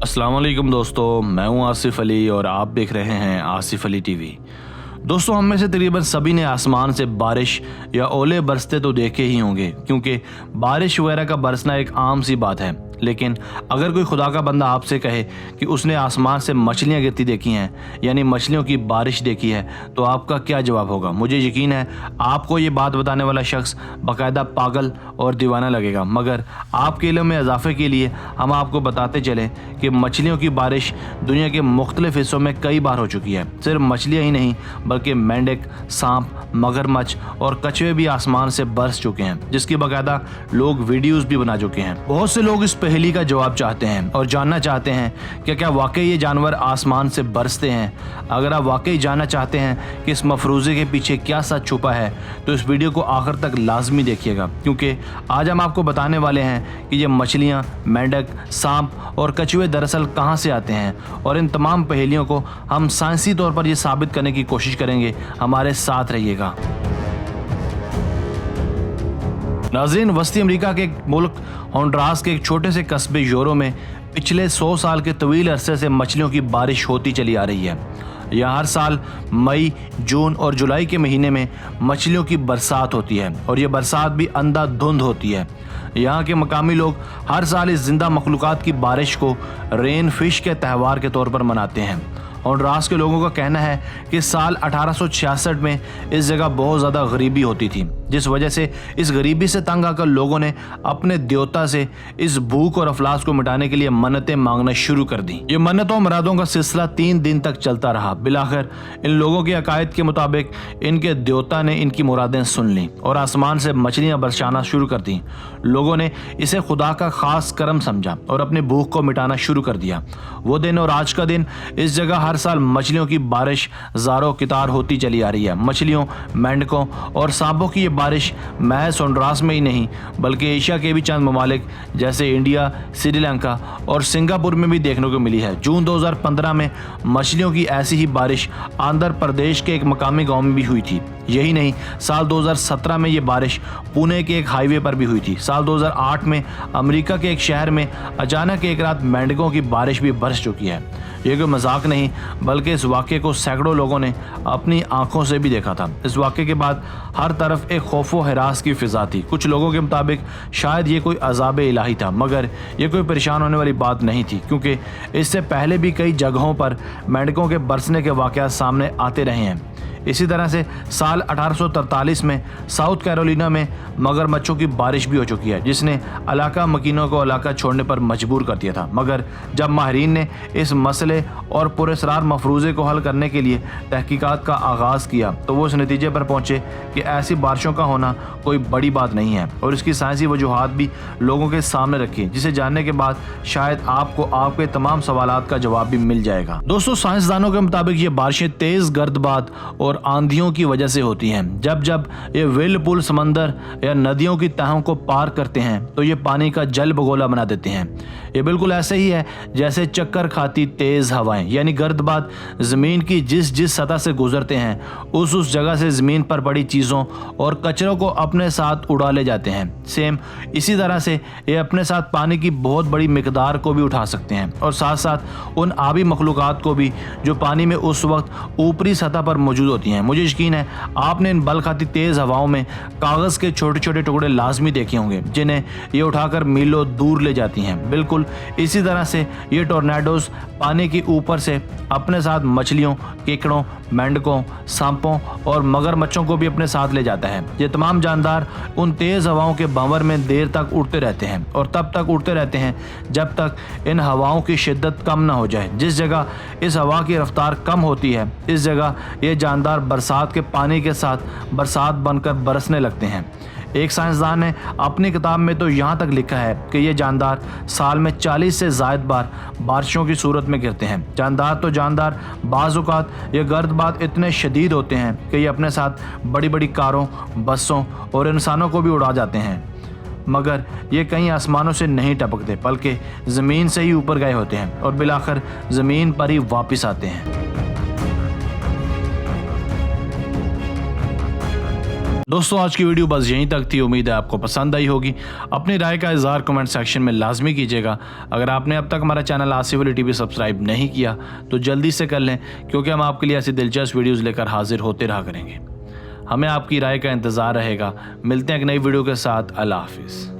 अस्सलाम वालेकुम दोस्तों, मैं हूं आसिफ अली और आप देख रहे हैं आसिफ अली टीवी। दोस्तों, हम में से तकरीबन सभी ने आसमान से बारिश या ओले बरसते तो देखे ही होंगे, क्योंकि बारिश वगैरह का बरसना एक आम सी बात है। लेकिन अगर कोई खुदा का बंदा आपसे कहे कि उसने आसमान से मछलियां गिरती देखी हैं, यानी मछलियों की बारिश देखी है, तो आपका क्या जवाब होगा? मुझे यकीन है आपको ये बात बताने वाला शख्स बाकायदा पागल और दीवाना लगेगा। मगर आपके इल्म में इजाफे के लिए हम आपको बताते चलें कि मछलियों की बारिश दुनिया के मुख्तलिफ हिस्सों में कई बार हो चुकी है। सिर्फ मछलियाँ ही नहीं बल्कि मेंढक, सांप, मगरमच्छ और कछुए भी आसमान से बरस चुके हैं, जिसकी बाकायदा लोग वीडियोस भी बना चुके हैं। बहुत से लोग इस पहेली का जवाब चाहते हैं और जानना चाहते हैं कि क्या वाकई ये जानवर आसमान से बरसते हैं। अगर आप वाकई जानना चाहते हैं कि इस मफरूज़े के पीछे क्या सच छुपा है, तो इस वीडियो को आखिर तक लाजमी देखिएगा, क्योंकि आज हम आपको बताने वाले हैं कि ये मछलियाँ, मेंढक, सांप और कछुए दरअसल कहाँ से आते हैं। और इन तमाम पहेलियों को हम साइंसी तौर पर यह साबित करने की कोशिश करेंगे। हमारे साथ रहिएगा। नाज़रीन, वस्ती अमेरिका के एक मुल्क होंडुरास के एक छोटे से कस्बे योरो में पिछले 100 साल के तवील अरसे से मछलियों की बारिश होती चली आ रही है। यहाँ हर साल मई, जून और जुलाई के महीने में मछलियों की बरसात होती है और ये बरसात भी अंधाधुंध होती है। यहाँ के मकामी लोग हर साल इस जिंदा मखलूक़ात की बारिश को रेन फिश के त्यौहार के तौर पर मनाते हैं। होंडुरास के लोगों का कहना है कि साल 1866 में इस जगह बहुत ज़्यादा गरीबी होती थी, जिस वजह से इस गरीबी से तंग आकर लोगों ने अपने देवता से इस भूख और अफलास को मिटाने के लिए मन्नतें मांगना शुरू कर दी। ये मन्नतों मुरादों का सिलसिला 3 दिन तक चलता रहा। बिलाखिर इन लोगों के अकायद के मुताबिक इनके देवता ने इनकी मुरादें सुन ली और आसमान से मछलियाँ बरसाना शुरू कर दी। लोगों ने इसे खुदा का खास करम समझा और अपने भूख को मिटाना शुरू कर दिया। वो दिन और आज का दिन इस जगह हर साल मछलियों की बारिश ज़ारो कितार होती चली आ रही है। मछलियों, मेंढकों और सांपों की ये बारिश महज होंडुरास में ही नहीं बल्कि एशिया के भी चंद ममालिक जैसे इंडिया, श्रीलंका और सिंगापुर में भी देखने को मिली है। जून 2015 में मछलियों की ऐसी ही बारिश आंध्र प्रदेश के एक मकामी गांव में भी हुई थी। यही नहीं, साल 2017 में ये बारिश पुणे के एक हाईवे पर भी हुई थी। साल 2008 में अमेरिका के एक शहर में अचानक एक रात मेंढकों की बारिश भी बरस चुकी है। ये कोई मजाक नहीं बल्कि इस वाक़े को सैकड़ों लोगों ने अपनी आंखों से भी देखा था। इस वाक़े के बाद हर तरफ एक खौफ व हिरास की फिजा थी। कुछ लोगों के मुताबिक शायद ये कोई अज़ाब इलाही था, मगर ये कोई परेशान होने वाली बात नहीं थी, क्योंकि इससे पहले भी कई जगहों पर मेंढकों के बरसने के वाक़यात सामने आते रहे हैं। इसी तरह से साल 1843 में साउथ कैरोलिना में मगरमच्छों की बारिश भी हो चुकी है, जिसने इलाका मकीनों को इलाका छोड़ने पर मजबूर कर दिया था। मगर जब माहिरीन ने इस मसले और पुरस्रार मफरूज़े को हल करने के लिए तहकीकात का आगाज़ किया, तो वो इस नतीजे पर पहुँचे कि ऐसी बारिशों का होना कोई बड़ी बात नहीं है और इसकी साइंसी वजूहात भी लोगों के सामने रखी, जिसे जानने के बाद शायद आपको आपके तमाम सवालात का जवाब भी मिल जाएगा। दोस्तों, साइंसदानों के मुताबिक ये बारिशें तेज़ गर्दबाद और आंधियों की वजह से होती हैं। जब जब ये व्हिर्लपूल समंदर या नदियों की तहों को पार करते हैं तो ये पानी का जल बगोला बना देते हैं। ये बिल्कुल ऐसे ही है जैसे चक्कर खाती तेज हवाएं, यानी गर्दबाद ज़मीन की जिस सतह से गुजरते हैं उस जगह से ज़मीन पर पड़ी चीज़ों और कचरों को अपने साथ उड़ा ले जाते हैं। सेम इसी तरह से ये अपने साथ पानी की बहुत बड़ी मिकदार को भी उठा सकते हैं और साथ साथ उन आबी मखलूक़ात को भी जो पानी में उस वक्त ऊपरी सतह पर मौजूद होती हैं। मुझे यकीन है आपने इन बल खाती तेज़ हवाओं में कागज़ के छोटे छोटे टुकड़े लाजमी देखे होंगे, जिन्हें ये उठाकर मीलों दूर ले जाती हैं। बिल्कुल इसी तरह से ये टोर्नेडोज पानी के ऊपर से अपने साथ मछलियों, केकड़ों, मेंढकों, सांपों और मगरमच्छों को भी अपने साथ ले जाता है। ये तमाम जानदार उन तेज़ हवाओं के भंवर में देर तक उड़ते रहते हैं और तब तक उड़ते रहते हैं जब तक इन हवाओं की शिद्दत कम ना हो जाए। जिस जगह इस हवा की रफ्तार कम होती है, इस जगह ये जानदार बरसात के पानी के साथ बरसात बनकर बरसने लगते हैं। एक साइंसदान ने अपनी किताब में तो यहाँ तक लिखा है कि ये जानदार साल में 40 से ज़ायद बार बारिशों की सूरत में गिरते हैं। जानदार तो जानदार, बाज़ औक़ात ये गर्दबाद इतने शदीद होते हैं कि ये अपने साथ बड़ी बड़ी कारों, बसों और इंसानों को भी उड़ा जाते हैं। मगर ये कहीं आसमानों से नहीं टपकते बल्कि ज़मीन से ही ऊपर गए होते हैं और बिलाखिर ज़मीन पर ही वापस आते हैं। दोस्तों आज की वीडियो बस यहीं तक थी। उम्मीद है आपको पसंद आई होगी। अपनी राय का इजहार कमेंट सेक्शन में लाजमी कीजिएगा। अगर आपने अब तक हमारा channel Asif Ali TV subscribe नहीं किया तो जल्दी से कर लें, क्योंकि हम आपके लिए ऐसी दिलचस्प वीडियोज़ लेकर हाजिर होते रहा करेंगे। हमें आपकी राय का इंतज़ार रहेगा। मिलते हैं एक नई वीडियो के साथ। अल्लाह हाफिज़।